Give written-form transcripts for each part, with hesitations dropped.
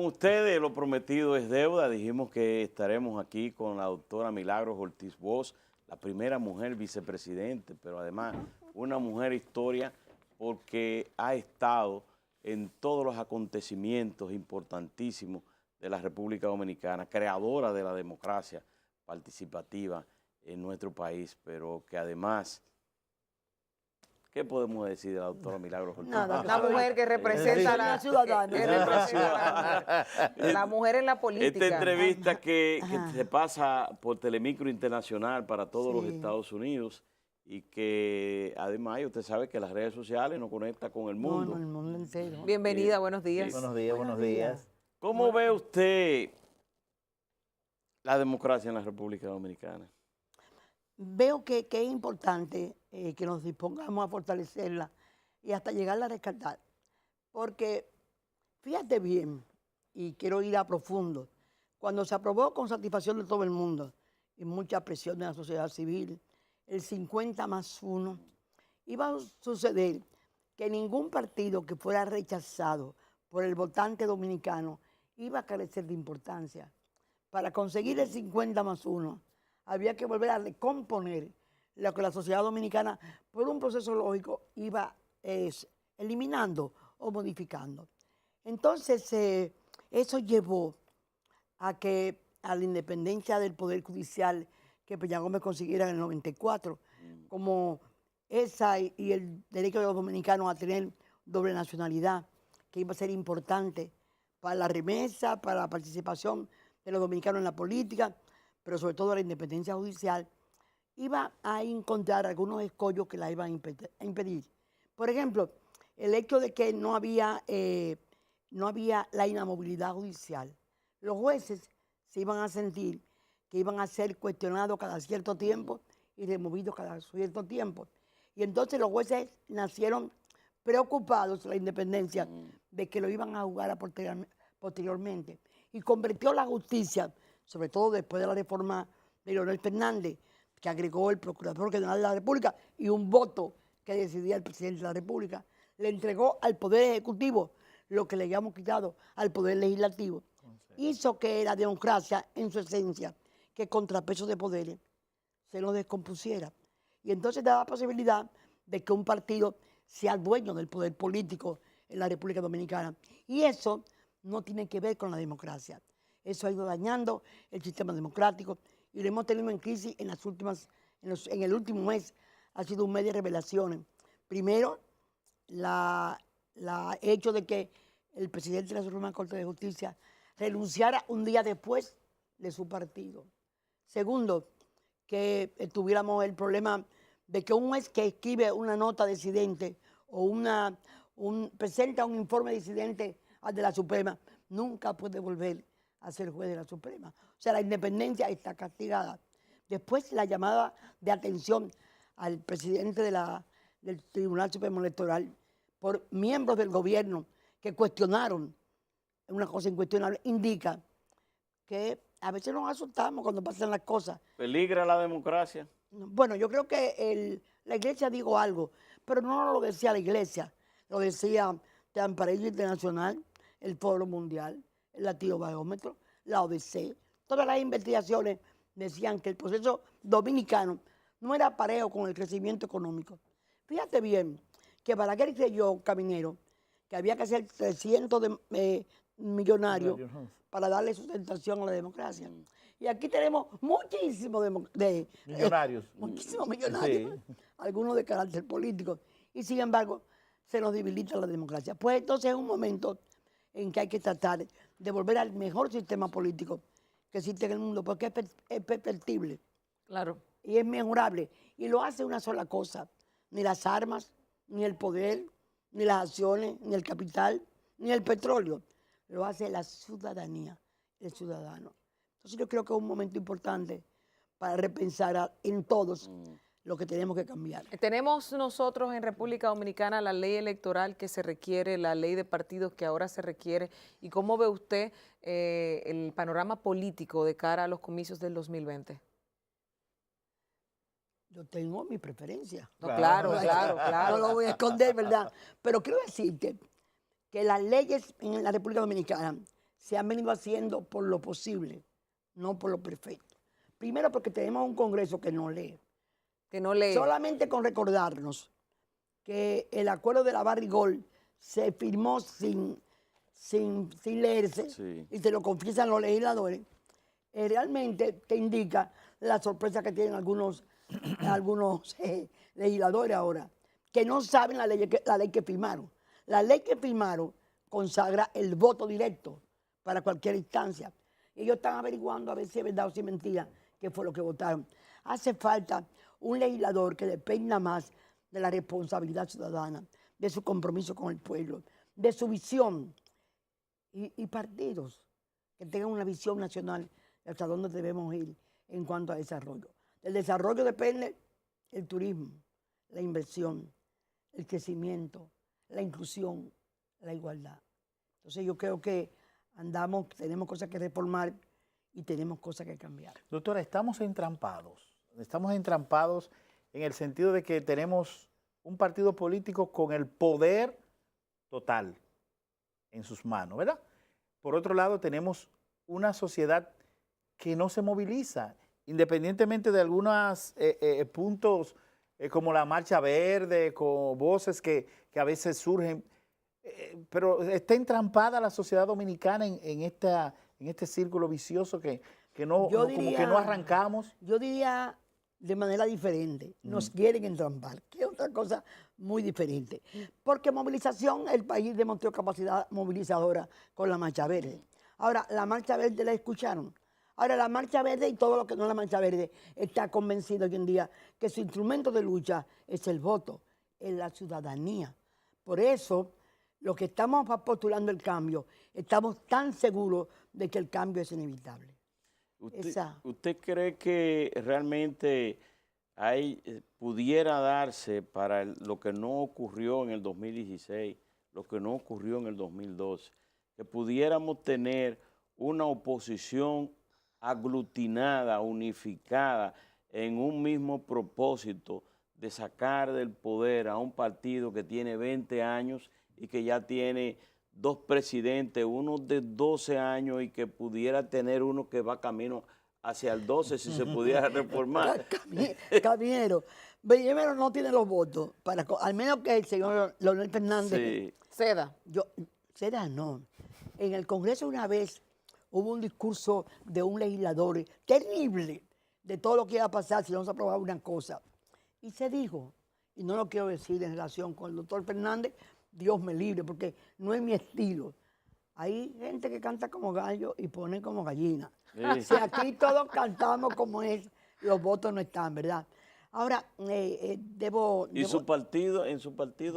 ustedes, lo prometido es deuda. Dijimos que estaremos aquí con la doctora Milagros Ortiz Bosch, la primera mujer vicepresidente, pero además una mujer historia porque ha estado en todos los acontecimientos importantísimos de la República Dominicana, creadora de la democracia participativa en nuestro país, pero que además... ¿Qué podemos decir de la doctora Milagros Ortiz? Nada, Una mujer que representa a la ciudadana. La mujer en la política. Esta entrevista que se pasa por Telemicro Internacional para todos los Sí. Estados Unidos y que además usted sabe que las redes sociales nos conectan con el mundo. No, el mundo entero. Bienvenida, buenos días. Sí. Buenos días. ¿Cómo ve usted la democracia en la República Dominicana? Veo que es importante que nos dispongamos a fortalecerla y hasta llegarla a rescatar. Porque, fíjate bien, y quiero ir a profundo, cuando se aprobó con satisfacción de todo el mundo y mucha presión de la sociedad civil, el 50+1, iba a suceder que ningún partido que fuera rechazado por el votante dominicano iba a carecer de importancia. Para conseguir el 50+1, había que volver a recomponer lo que la sociedad dominicana, por un proceso lógico, iba eliminando o modificando. Entonces, eso llevó a que a la independencia del Poder Judicial que Peña Gómez consiguiera en el 94, como esa y el derecho de los dominicanos a tener doble nacionalidad, que iba a ser importante para la remesa, para la participación de los dominicanos en la política, pero sobre todo la independencia judicial, iba a encontrar algunos escollos que la iban a impedir. Por ejemplo, el hecho de que no había la inamovilidad judicial. Los jueces se iban a sentir que iban a ser cuestionados cada cierto tiempo y removidos cada cierto tiempo. Y entonces los jueces nacieron preocupados de la independencia, de que lo iban a jugar posteriormente. Y convirtió la justicia, sobre todo después de la reforma de Leonel Fernández, que agregó el Procurador General de la República y un voto que decidía el presidente de la República, le entregó al Poder Ejecutivo lo que le habíamos quitado al Poder Legislativo. Hizo que la democracia, en su esencia, que contrapeso de poderes, se nos descompusiera. Y entonces da la posibilidad de que un partido sea dueño del poder político en la República Dominicana. Y eso no tiene que ver con la democracia. Eso ha ido dañando el sistema democrático y lo hemos tenido en crisis en en el último mes. Ha sido un mes de revelaciones. Primero, el hecho de que el presidente de la Suprema Corte de Justicia renunciara un día después de su partido. Segundo, que tuviéramos el problema de que un juez que escribe una nota disidente o presenta un informe disidente al de la Suprema nunca puede volver a ser juez de la Suprema. O sea, la independencia está castigada. Después, la llamada de atención al presidente del Tribunal Supremo Electoral por miembros del gobierno que cuestionaron una cosa incuestionable, indica que a veces nos asustamos cuando pasan las cosas. ¿Peligra la democracia? Bueno, yo creo que la iglesia dijo algo, pero no lo decía la iglesia, lo decía Transparencia Internacional, el Foro Mundial, el Latino Barómetro, la ODC. Todas las investigaciones decían que el proceso dominicano no era parejo con el crecimiento económico. Fíjate bien que Balaguer creyó, Caminero, que había que hacer 300 millonarios para darle sustentación a la democracia. Y aquí tenemos muchísimos Millonarios. muchísimos millonarios, sí. Algunos de carácter político, y sin embargo se nos debilita la democracia. Pues entonces es un momento en que hay que tratar de volver al mejor sistema político que existe en el mundo, porque es perfectible. Claro. Y es mejorable. Y lo hace una sola cosa, ni las armas, ni el poder, ni las acciones, ni el capital, ni el petróleo. Lo hace la ciudadanía, el ciudadano. Entonces yo creo que es un momento importante para repensar en todos lo que tenemos que cambiar. Tenemos nosotros en República Dominicana la ley electoral que se requiere, la ley de partidos que ahora se requiere. ¿Y cómo ve usted el panorama político de cara a los comicios del 2020? Yo tengo mi preferencia. No, claro. No lo voy a esconder, ¿verdad? Pero quiero decirte que las leyes en la República Dominicana se han venido haciendo por lo posible, no por lo perfecto. Primero porque tenemos un Congreso que no lee. Que no lee. Solamente con recordarnos que el acuerdo de la Barrigol se firmó sin leerse, Sí. y se lo confiesan los legisladores, realmente te indica la sorpresa que tienen algunos legisladores ahora, que no saben la ley que firmaron. La ley que firmaron consagra el voto directo para cualquier instancia. Ellos están averiguando a ver si es verdad o si es mentira qué fue lo que votaron. Hace falta un legislador que dependa más de la responsabilidad ciudadana, de su compromiso con el pueblo, de su visión, y partidos que tengan una visión nacional de hasta dónde debemos ir en cuanto a desarrollo. Del desarrollo depende el turismo, la inversión, el crecimiento, la inclusión, la igualdad. Entonces yo creo que tenemos cosas que reformar y tenemos cosas que cambiar. Doctora, estamos entrampados en el sentido de que tenemos un partido político con el poder total en sus manos, ¿verdad? Por otro lado, tenemos una sociedad que no se moviliza, independientemente de algunos puntos como la Marcha Verde, con voces que a veces surgen, pero está entrampada la sociedad dominicana en este círculo vicioso que no, como que no arrancamos. Yo diría de manera diferente, nos quieren entrampar, que es otra cosa muy diferente. Porque movilización, el país demostró capacidad movilizadora con la Marcha Verde. Ahora, la Marcha Verde la escucharon. Ahora, la Marcha Verde y todo lo que no es la Marcha Verde está convencido hoy en día que su instrumento de lucha es el voto, es la ciudadanía. Por eso, los que estamos postulando el cambio, estamos tan seguros de que el cambio es inevitable. ¿Usted cree que realmente pudiera darse para lo que no ocurrió en el 2016, lo que no ocurrió en el 2012, que pudiéramos tener una oposición aglutinada, unificada, en un mismo propósito de sacar del poder a un partido que tiene 20 años y que ya tiene 2 presidentes, uno de 12 años y que pudiera tener uno que va camino hacia el 12 si se pudiera reformar? Caminero, Bellemero no tiene los votos, al menos que el señor Leonel Fernández. Sí. Seda no. En el Congreso una vez hubo un discurso de un legislador terrible de todo lo que iba a pasar si no se aprobaba una cosa. Y se dijo, y no lo quiero decir en relación con el doctor Fernández, Dios me libre, porque no es mi estilo. Hay gente que canta como gallo y pone como gallina. Sí. Si aquí todos cantamos como es, los votos no están, ¿verdad? Ahora, ¿Y en su partido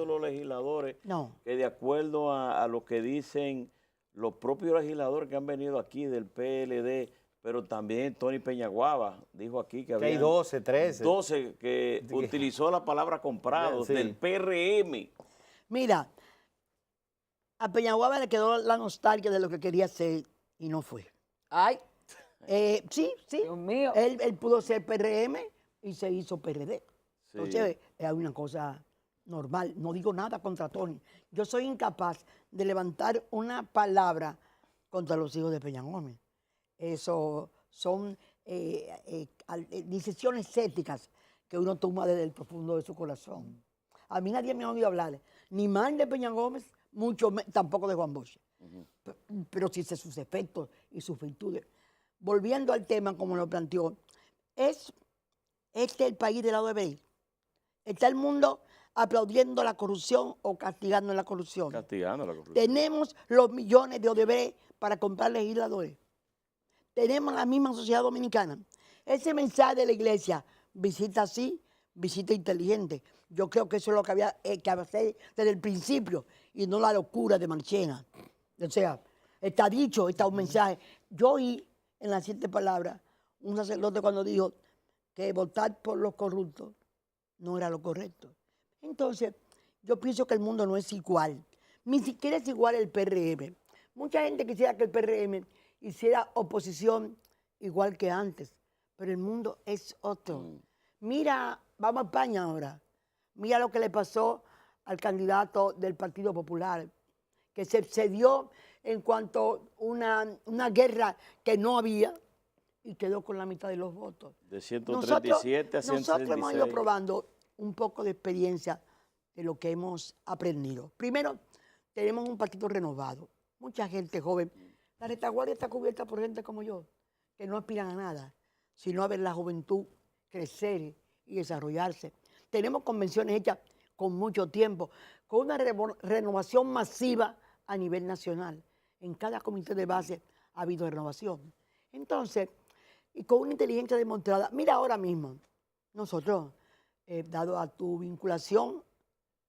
los legisladores, no, que de acuerdo a lo que dicen los propios legisladores que han venido aquí del PLD, pero también Tony Peñaguaba dijo aquí que hay había 12, 13. 12 que utilizó la palabra comprados Sí. del PRM. mira, a Peñaguaba le quedó la nostalgia de lo que quería ser y no fue. Ay, Sí. Dios mío. Él pudo ser PRM y se hizo PRD. Sí. Entonces, es una cosa normal. No digo nada contra Tony. Yo soy incapaz de levantar una palabra contra los hijos de Peña Gómez. Eso son decisiones éticas que uno toma desde el profundo de su corazón. A mí nadie me ha oído hablar ni mal de Peña Gómez, tampoco de Juan Bosch. Pero sí sé sus efectos y sus virtudes. Volviendo al tema, como lo planteó, ¿es este el país del ODB? ¿Está el mundo aplaudiendo la corrupción o castigando la corrupción? Castigando la corrupción. Tenemos los millones de ODB para comprar legisladores. Tenemos la misma sociedad dominicana. Ese mensaje de la iglesia, visita así, visita inteligente. Yo creo que eso es lo que había que hacer desde el principio y no la locura de Marchena. O sea, está dicho, está un mensaje. Yo oí en las 7 palabras un sacerdote cuando dijo que votar por los corruptos no era lo correcto. Entonces, yo pienso que el mundo no es igual. Ni siquiera es igual el PRM. Mucha gente quisiera que el PRM hiciera oposición igual que antes, pero el mundo es otro. Mira, vamos a España ahora. Mira lo que le pasó al candidato del Partido Popular, que se excedió en cuanto a una guerra que no había y quedó con la mitad de los votos. De 137 a Nosotros hemos ido 166. probando un poco de experiencia de lo que hemos aprendido. Primero, tenemos un partido renovado, mucha gente joven. La retaguardia está cubierta por gente como yo, que no aspiran a nada, sino a ver la juventud crecer y desarrollarse. Tenemos convenciones hechas con mucho tiempo, con una renovación masiva a nivel nacional. En cada comité de base ha habido renovación. Entonces, y con una inteligencia demostrada, mira ahora mismo, nosotros, dado a tu vinculación,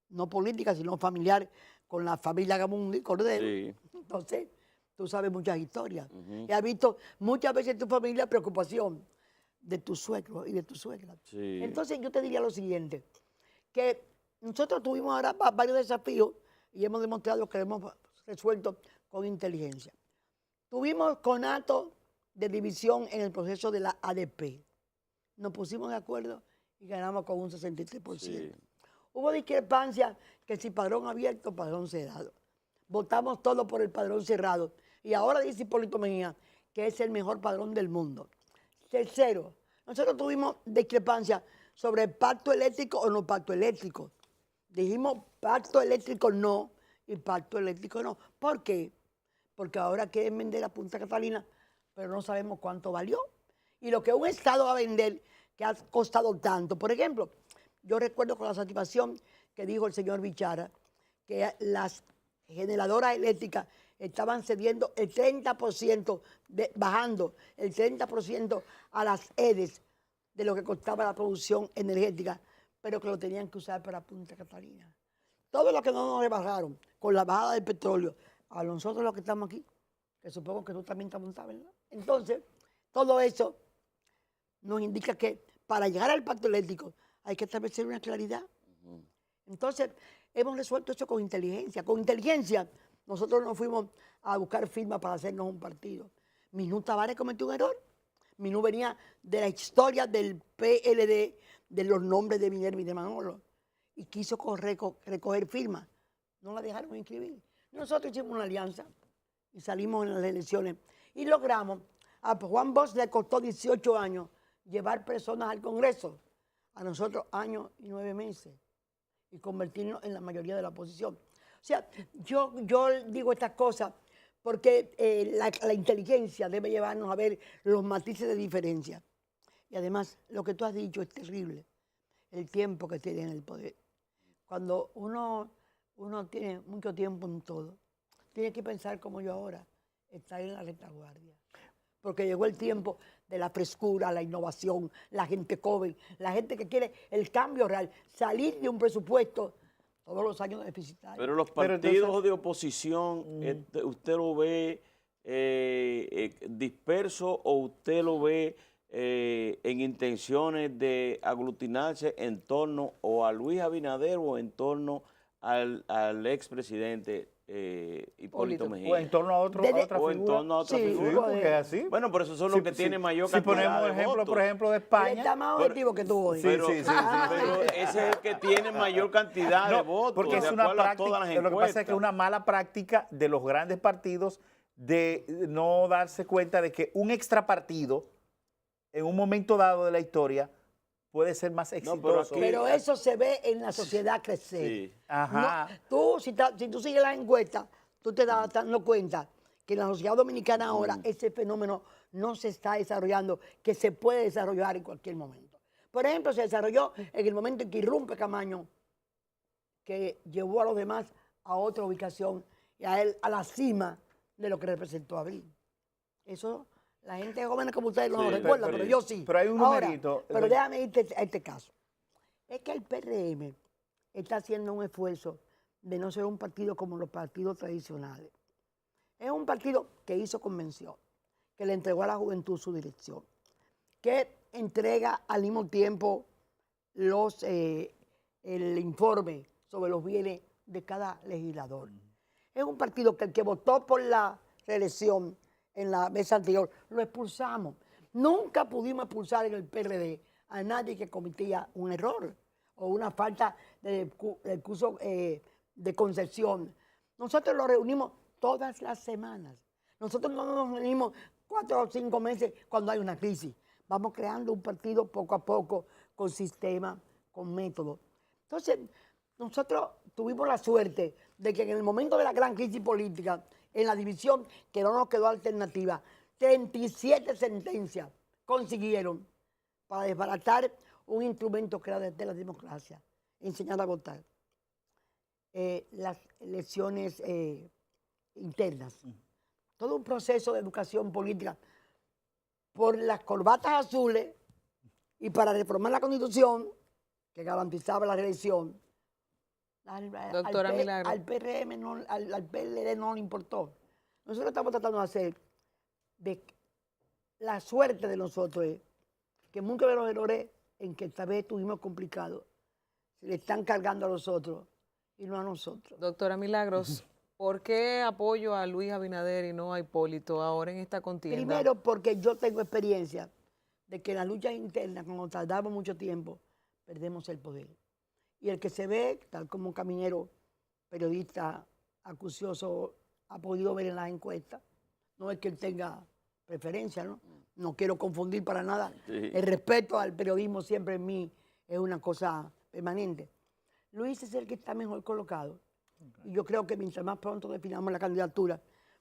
no política, sino familiar, con la familia Gamundi Cordero, Sí. entonces tú sabes muchas historias. Y has visto muchas veces en tu familia preocupación de tu suegro y de tu suegra. Sí. Entonces yo te diría lo siguiente, que nosotros tuvimos ahora varios desafíos y hemos demostrado que lo hemos resuelto con inteligencia. Tuvimos conato de división en el proceso de la ADP. Nos pusimos de acuerdo y ganamos con un 63%. Sí. Hubo discrepancia que si padrón abierto o padrón cerrado. Votamos todos por el padrón cerrado. Y ahora dice Hipólito Mejía que es el mejor padrón del mundo. Tercero, nosotros tuvimos discrepancia sobre pacto eléctrico o no pacto eléctrico. Dijimos pacto eléctrico no y pacto eléctrico no. ¿Por qué? Porque ahora quieren vender a Punta Catalina, pero no sabemos cuánto valió. Y lo que un Estado va a vender, que ha costado tanto. Por ejemplo, yo recuerdo con la satisfacción que dijo el señor Bichara, que las generadoras eléctricas estaban cediendo el 30%, bajando el 30% a las EDES de lo que costaba la producción energética, pero que lo tenían que usar para Punta Catalina. Todo lo que no nos rebajaron con la bajada del petróleo, a nosotros los que estamos aquí, que supongo que tú también estás montado, ¿verdad? Entonces, todo eso nos indica que para llegar al pacto eléctrico hay que establecer una claridad. Entonces, hemos resuelto eso con inteligencia. Con inteligencia, nosotros nos fuimos a buscar firmas para hacernos un partido. Minú Tavares cometió un error. Minú venía de la historia del PLD, de los nombres de Minerva y de Manolo, y quiso recoger firmas. No la dejaron inscribir. Nosotros hicimos una alianza y salimos en las elecciones y logramos, a Juan Bosch le costó 18 años llevar personas al Congreso, a nosotros años y 9 meses, y convertirnos en la mayoría de la oposición. O sea, yo digo estas cosas porque la inteligencia debe llevarnos a ver los matices de diferencia. Y además, lo que tú has dicho es terrible, el tiempo que tiene en el poder. Cuando uno tiene mucho tiempo en todo, tiene que pensar como yo ahora, estar en la retaguardia. Porque llegó el tiempo de la frescura, la innovación, la gente joven, la gente que quiere el cambio real, salir de un presupuesto todos los años deficitarios. Pero los partidos de oposición, ¿usted lo ve disperso o usted lo ve en intenciones de aglutinarse en torno o a Luis Abinader o en torno al expresidente Hipólito Mejía? O en torno a otra figura. O en torno a otra Sí, figura. Sí, porque es así. Bueno, pero esos son los que tienen mayor Si cantidad ponemos de ejemplo, votos. por ejemplo, de Él España. está más objetivo que tú hoy. Pero, Sí. pero ese es el que tiene mayor cantidad de votos, porque es de una acuerdo a todas las práctica, lo que pasa es que es encuestas. una mala práctica de los grandes partidos de no darse cuenta de que un extrapartido en un momento dado de la historia puede ser más pero exitoso. aquí- Pero eso se ve en la sociedad crecer. Sí. Ajá. No, si tú sigues las encuestas, tú te das dando cuenta que en la sociedad dominicana ahora ese fenómeno no se está desarrollando, que se puede desarrollar en cualquier momento. Por ejemplo, se desarrolló en el momento en que irrumpe Camaño, que llevó a los demás a otra ubicación y a él a la cima de lo que representó Abril. Eso, la gente joven como ustedes no Sí, lo recuerda, pero- pero yo sí. pero hay un Ahora, numerito. pero déjame irte a este caso. Es que el PRM está haciendo un esfuerzo de no ser un partido como los partidos tradicionales. Es un partido que hizo convención, que le entregó a la juventud su dirección, que entrega al mismo tiempo el informe sobre los bienes de cada legislador. Es un partido que el que votó por la reelección en la mesa anterior, lo expulsamos. Nunca pudimos expulsar en el PRD a nadie que cometía un error o una falta de curso de concepción. Nosotros lo reunimos todas las semanas. Nosotros no nos venimos 4 o 5 meses cuando hay una crisis. Vamos creando un partido poco a poco, con sistema, con método. Entonces, nosotros tuvimos la suerte de que en el momento de la gran crisis política, en la división, que no nos quedó alternativa, 37 sentencias consiguieron para desbaratar un instrumento que era de la democracia, enseñar a votar. Las elecciones internas. Todo un proceso de educación política por las corbatas azules y para reformar la Constitución que garantizaba la reelección. Doctora Milagro. Al PRM, al PLD no le importó. Nosotros estamos tratando de hacer la suerte de nosotros es que muchos de los errores en que esta vez estuvimos complicados se le están cargando a los otros y no a nosotros. Doctora Milagros, ¿por qué apoyo a Luis Abinader y no a Hipólito ahora en esta contienda? Primero, porque yo tengo experiencia de que en las luchas internas, cuando tardamos mucho tiempo, perdemos el poder. Y el que se ve, tal como Caminero, periodista acucioso, ha podido ver en las encuestas, no es que él tenga preferencia, ¿no? No quiero confundir para nada. Sí. El respeto al periodismo siempre en mí es una cosa permanente. Luis es el que está mejor colocado. Y yo creo que mientras más pronto definamos la candidatura,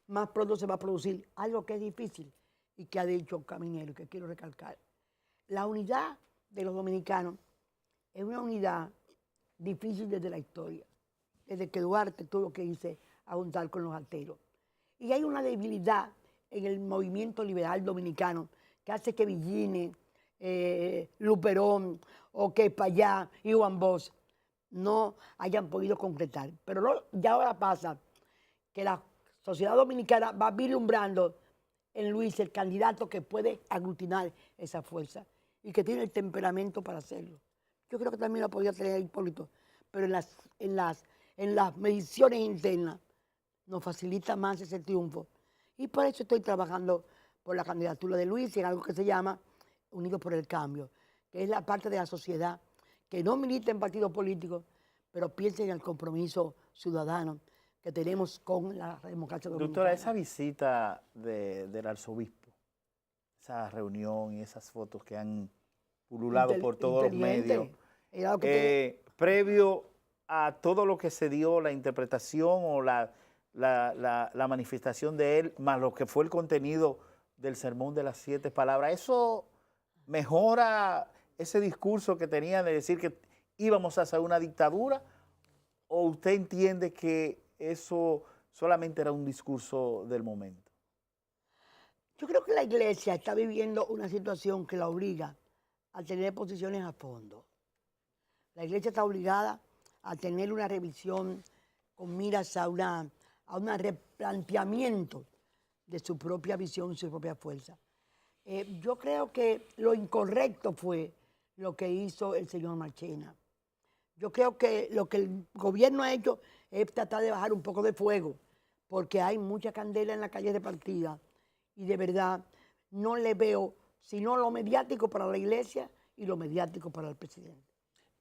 más pronto se va a producir algo que es difícil y que ha dicho Caminero, que quiero recalcar. La unidad de los dominicanos es una unidad difícil desde la historia, desde que Duarte tuvo que irse a juntar con los alteros. Y hay una debilidad en el movimiento liberal dominicano que hace que Villini, Luperón, o que Payá y Juan Bosch no hayan podido concretar. Pero ya ahora pasa que la sociedad dominicana va vislumbrando en Luis el candidato que puede aglutinar esa fuerza y que tiene el temperamento para hacerlo. Yo creo que también lo podría tener Hipólito, pero en las mediciones internas nos facilita más ese triunfo. Y por eso estoy trabajando por la candidatura de Luis en algo que se llama Unidos por el Cambio, que es la parte de la sociedad que no milita en partidos políticos, pero piensa en el compromiso ciudadano que tenemos con la democracia dominicana. Doctora, esa visita del arzobispo, esa reunión y esas fotos que han pululado por todos los medios, previo a todo lo que se dio, la interpretación o la manifestación de él, más lo que fue el contenido del sermón de las 7 palabras, ¿eso mejora ese discurso que tenía de decir que íbamos a hacer una dictadura? ¿O usted entiende que eso solamente era un discurso del momento? Yo creo que la iglesia está viviendo una situación que la obliga a tener posiciones a fondo. La iglesia está obligada a tener una revisión con miras a un replanteamiento de su propia visión, su propia fuerza. Yo creo que lo incorrecto fue lo que hizo el señor Marchena. Yo creo que lo que el gobierno ha hecho es tratar de bajar un poco de fuego, porque hay mucha candela en la calle de partida y de verdad no le veo sino lo mediático para la iglesia y lo mediático para el presidente.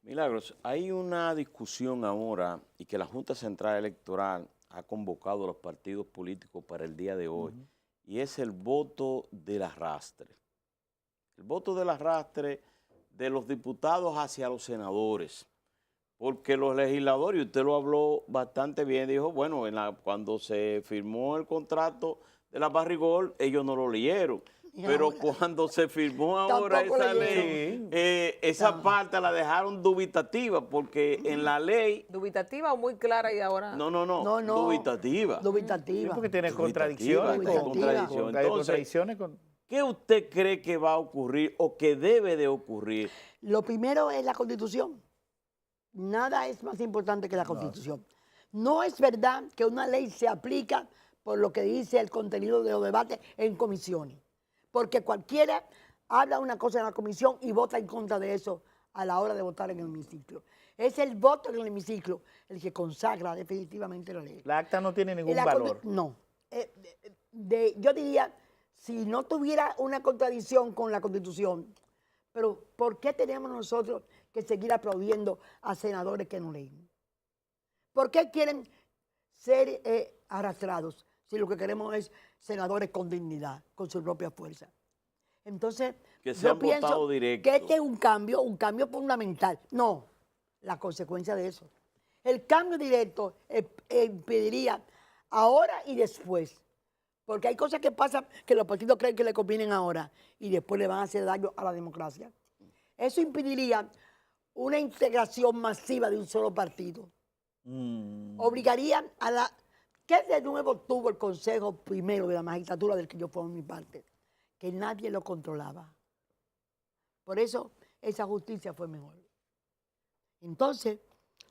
Milagros, hay una discusión ahora y que la Junta Central Electoral ha convocado a los partidos políticos para el día de hoy, y es el voto del arrastre. El voto del arrastre de los diputados hacia los senadores. Porque los legisladores, y usted lo habló bastante bien, dijo, bueno, cuando se firmó el contrato de la Barrigol, ellos no lo leyeron. Pero cuando se firmó ahora esa ley, esa parte la dejaron dubitativa, porque en la ley... ¿Dubitativa o muy clara y ahora? No, dubitativa. Dubitativa. Sí, porque tiene contradicciones. Entonces, ¿qué usted cree que va a ocurrir o que debe de ocurrir? Lo primero es la Constitución. Nada es más importante que la Constitución. No es verdad que una ley se aplica por lo que dice el contenido de los debates en comisiones. Porque cualquiera habla una cosa en la comisión y vota en contra de eso a la hora de votar en el hemiciclo. Es el voto en el hemiciclo el que consagra definitivamente la ley. La acta no tiene ningún valor. No. Yo diría, si no tuviera una contradicción con la Constitución, pero ¿por qué tenemos nosotros que seguir aplaudiendo a senadores que no leen? ¿Por qué quieren ser arrastrados? si lo que queremos es senadores con dignidad, con su propia fuerza. Entonces, Que sean yo pienso votados que directos. este es un cambio fundamental. No, la consecuencia de eso. El cambio directo impediría ahora y después. Porque hay cosas que pasan que los partidos creen que le convienen ahora y después le van a hacer daño a la democracia. Eso impediría una integración masiva de un solo partido. Obligaría a la... ¿Qué de nuevo tuvo el Consejo Primero de la Magistratura del que yo formo mi parte? Que nadie lo controlaba. Por eso esa justicia fue mejor. Entonces,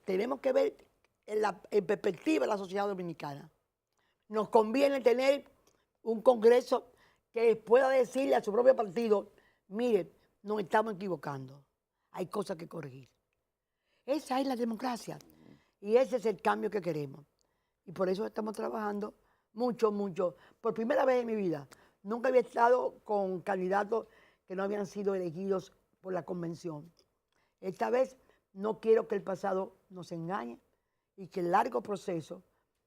tenemos que ver en perspectiva de la sociedad dominicana. Nos conviene tener un Congreso que pueda decirle a su propio partido, mire, nos estamos equivocando, hay cosas que corregir. Esa es la democracia y ese es el cambio que queremos. Y por eso estamos trabajando mucho. Por primera vez en mi vida, nunca había estado con candidatos que no habían sido elegidos por la convención. Esta vez no quiero que el pasado nos engañe y que el largo proceso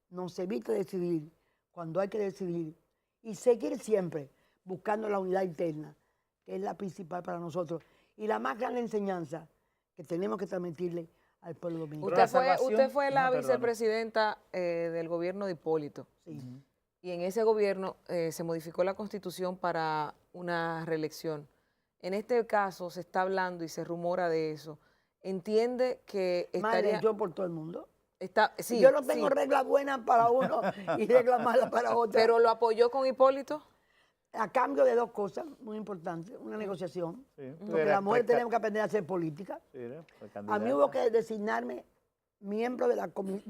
nos evite decidir cuando hay que decidir y seguir siempre buscando la unidad interna, que es la principal para nosotros y la más grande enseñanza que tenemos que transmitirle al pueblo dominicano. Usted fue la vicepresidenta del gobierno de Hipólito. Sí. Y en ese gobierno se modificó la Constitución para una reelección. En este caso se está hablando y se rumora de eso. ¿Entiende que estaría... Más yo por todo el mundo. Sí, yo no tengo reglas buenas para uno y reglas malas para otro. ¿Pero lo apoyó con Hipólito? A cambio de dos cosas muy importantes. Una negociación, Sí, porque la mujer tenemos que aprender a hacer política. Sí, A mí hubo que designarme miembro de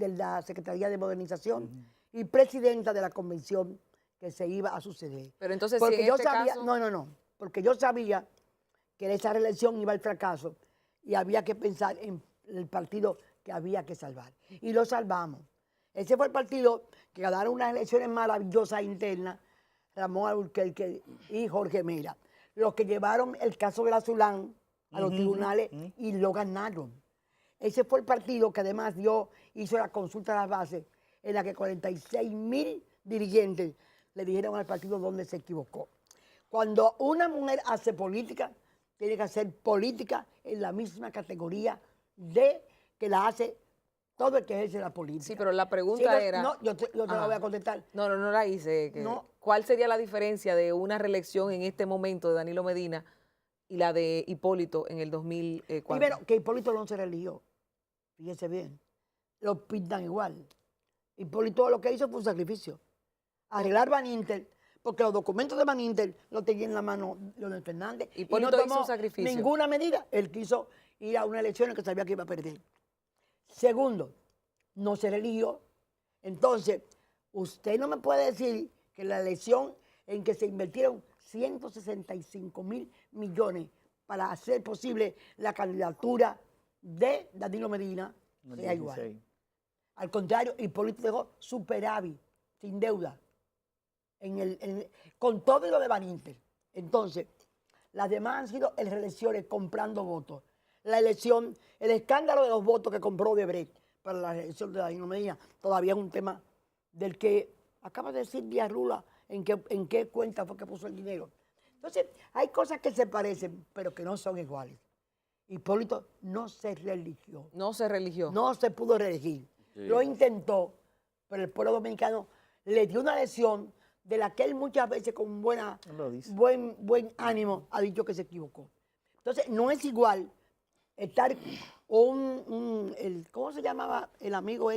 la Secretaría de Modernización y presidenta de la convención que se iba a suceder. Pero entonces, porque si en yo este sabía, caso... porque yo sabía que esa reelección iba al fracaso y había que pensar en el partido que había que salvar. Y lo salvamos. Ese fue el partido que ganaron unas elecciones maravillosas internas, Ramón Alburquerque y Jorge Mera, los que llevaron el caso de la Zulán a los tribunales y lo ganaron. Ese fue el partido que además hizo la consulta a las bases en la que 46,000 dirigentes le dijeron al partido dónde se equivocó. Cuando una mujer hace política, tiene que hacer política en la misma categoría de que la hace todo el que ejerce la política. Sí, pero la pregunta era... No, yo te la voy a contestar. No la hice. No. ¿Cuál sería la diferencia de una reelección en este momento de Danilo Medina y la de Hipólito en el 2004? Primero, que Hipólito no se religió. Fíjese bien. Lo pintan igual. Hipólito lo que hizo fue un sacrificio. Arreglar Van Inter, porque los documentos de Van Inter los tenía en la mano Leonel Fernández. Hipólito y no hizo tomó un sacrificio. ninguna medida. Él quiso ir a una elección en que sabía que iba a perder. Segundo, no se religió. Entonces, usted no me puede decir que la elección en que se invirtieron 165,000 millones para hacer posible la candidatura de Danilo Medina sea igual. Al contrario, Hipólito dejó superávit, sin deuda, con todo lo de Van Inter. Entonces, las demás han sido elecciones comprando votos. La elección, el escándalo de los votos que compró Odebrecht para la elección de Danilo Medina, todavía es un tema del que acaba de decir Díaz Rula en qué cuenta fue que puso el dinero. Entonces, hay cosas que se parecen, pero que no son iguales. Hipólito no se religió. No se religió. No se pudo reelegir. Sí. Lo intentó, pero el pueblo dominicano le dio una lección de la que él muchas veces con buen ánimo ha dicho que se equivocó. Entonces, no es igual estar ¿cómo se llamaba el amigo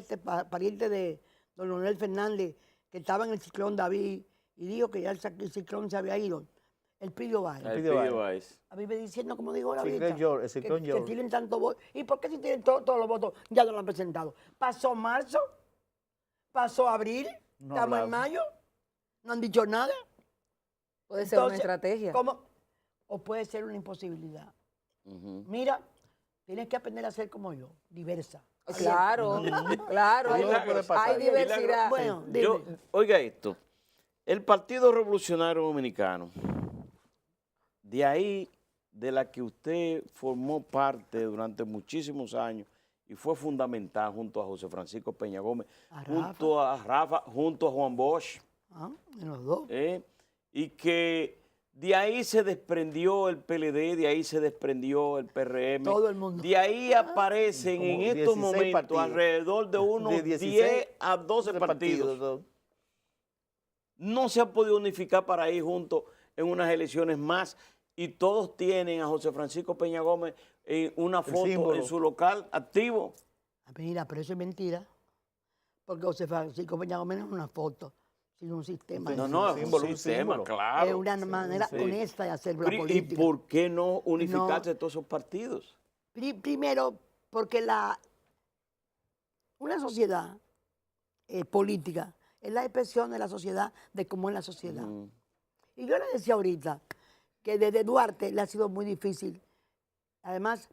pariente de don Leonel Fernández, que estaba en el ciclón David y dijo que ya el ciclón se había ido? El Pidio Báez. El Pidio Báez. A mí me diciendo, como digo ahora, El ciclón que George. tienen tantos votos. ¿Y por qué si tienen todos los votos ya no lo han presentado? Pasó marzo, pasó abril, No estamos en hablamos. mayo, no han dicho nada. Puede ser una Entonces, estrategia. ¿cómo? O puede ser una imposibilidad. Mira, tienes que aprender a ser como yo, diversa. Claro, claro. Todo puede pasar. Hay diversidad. Bueno, dime. Oiga esto, el Partido Revolucionario Dominicano, de ahí, de la que usted formó parte durante muchísimos años y fue fundamental junto a José Francisco Peña Gómez, A junto a Rafa, junto a Juan Bosch, En los dos. Y que de ahí se desprendió el PLD, de ahí se desprendió el PRM. Todo el mundo. De ahí aparecen Como en estos 16 momentos partidos. alrededor de unos De 16 10 a 12 partidos. No se ha podido unificar para ir juntos en unas elecciones más y todos tienen a José Francisco Peña Gómez en una foto símbolo. en su local activo. Mira, pero eso es mentira. Porque José Francisco Peña Gómez no es una foto, sino un sistema. No, es símbolo, un un sistema, símbolo. claro. Es una manera sí. honesta de hacer la Pero, ¿y política. por qué no unificarse todos esos partidos? Primero, porque una sociedad política es la expresión de la sociedad, de cómo es la sociedad. Y yo le decía ahorita que desde Duarte le ha sido muy difícil. Además,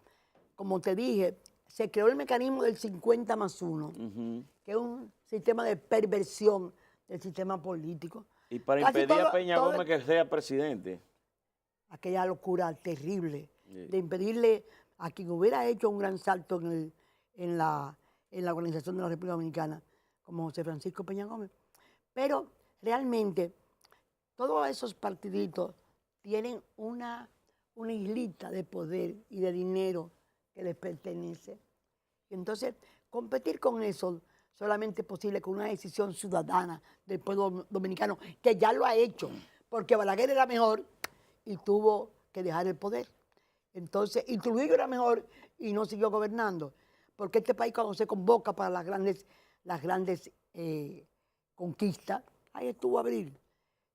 como te dije, se creó el mecanismo del 50+1, que es un sistema de perversión del sistema político. Y para Casi impedir a todo- Peña todo- Gómez que sea presidente. Aquella locura terrible Sí. de impedirle a quien hubiera hecho un gran salto en la Organización de la República Dominicana, como José Francisco Peña Gómez. Pero realmente todos esos partiditos tienen una islita de poder y de dinero que les pertenece. Y entonces, competir con eso solamente es posible con una decisión ciudadana del pueblo dominicano, que ya lo ha hecho, porque Balaguer era mejor y tuvo que dejar el poder. Entonces, y Trujillo era mejor y no siguió gobernando, porque este país cuando se convoca para las grandes conquistas, ahí estuvo Abril.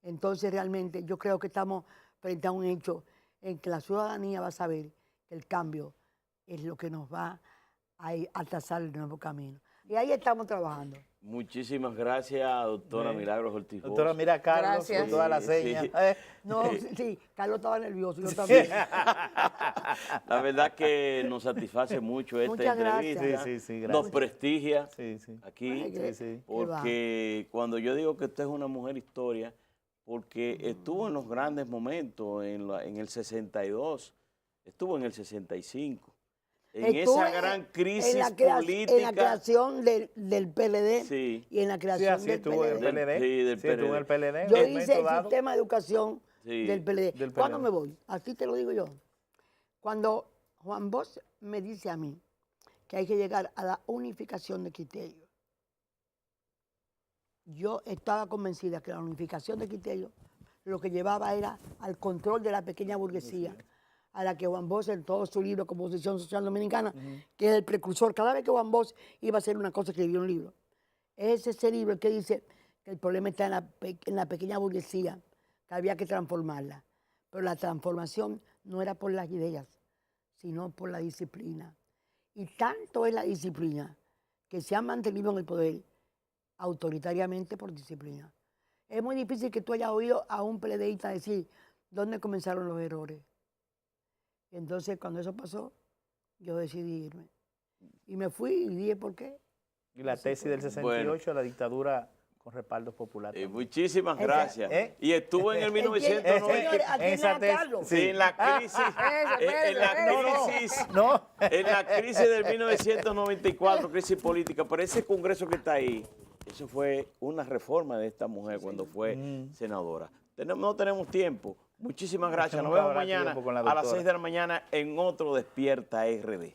Entonces, realmente yo creo que estamos frente a un hecho en que la ciudadanía va a saber que el cambio es lo que nos va a trazar el nuevo camino. Y ahí estamos trabajando. Muchísimas gracias, doctora Milagros Ortiz Bosch. Doctora, mira a Carlos Gracias. con todas las Sí, señas. sí. No, sí, Carlos estaba nervioso, yo también. La verdad que nos satisface mucho esta Muchas entrevista. gracias. Sí, Nos gracias. prestigia Sí, sí. aquí. Ay, qué- sí. Porque cuando yo digo que usted es una mujer historia, porque estuvo en los grandes momentos, en el 62, estuvo en el 65, en Estuvo esa gran crisis en la política. En la creación del PLD Sí. y en la Sí, creación así del estuvo en el PLD. PLD. Sí, del Sí, estuvo en el PLD. en Yo un hice momento el dado. sistema de educación Sí. del PLD. Del ¿Cuándo PLD. me voy? Así te lo digo yo. Cuando Juan Bosch me dice a mí que hay que llegar a la unificación de criterios, yo estaba convencida que la unificación de criterios lo que llevaba era al control de la pequeña burguesía, a la que Juan Bosch en todo su libro Composición Social Dominicana, que es el precursor, cada vez que Juan Bosch iba a hacer una cosa, escribió un libro. Es ese libro el que dice que el problema está en la pequeña burguesía, que había que transformarla. Pero la transformación no era por las ideas, sino por la disciplina. Y tanto es la disciplina que se ha mantenido en el poder autoritariamente por disciplina. Es muy difícil que tú hayas oído a un PLDista decir dónde comenzaron los errores. Y entonces, cuando eso pasó, yo decidí irme. Y me fui y dije por qué. Y la tesis del 68, la dictadura con respaldos populares. Muchísimas gracias. ¿Eh? Y estuvo en el 1990. Señores, aquí Esa no tesis- Carlos. Sí, en la crisis. No. En la crisis del 1994, crisis política, pero ese congreso que está ahí, eso fue una reforma de esta mujer cuando fue senadora. No tenemos tiempo. Muchísimas gracias. Nos Nunca vemos habrá mañana tiempo con la a las doctora. 6 de la mañana en otro Despierta RD.